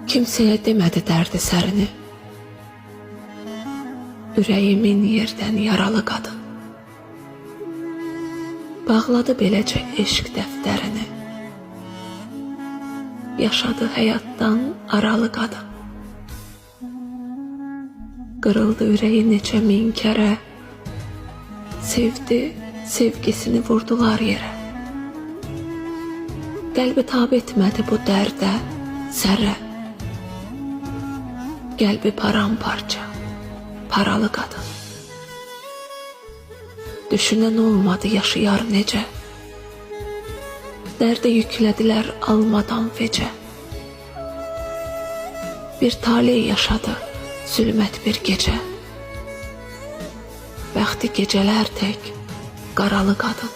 Kimseye demedi derdi sərini. Ürəyimin yerdən yaralı qadın. Bağladı beləcə eşq dəftərini. Yaşadı həyatdan aralı qadın. Qırıldı ürəyi neçə min kərə. Sevdi, sevgisini vurdular yerə. Qəlbi tab etmədi bu dərdə, sərə. Qəlbi paramparça, paralı qadın. Düşünən olmadı yaşayar necə. Dərdə yüklədilər almadan fecə. Bir talih yaşadı, zülmət bir gecə. Bəxti gecələr tək, qaralı qadın.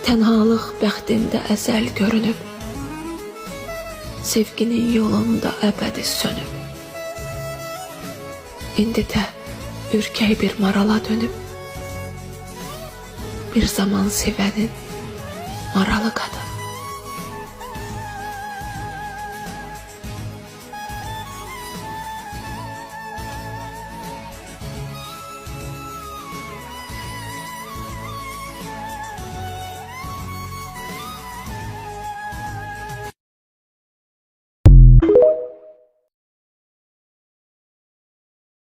Tənhalıq bəxtində əzəl görünüb. Sevginin yolunda əbədi sönüb. İndi də ürkək bir marala dönüb. Bir zaman sevənin maralı qadın.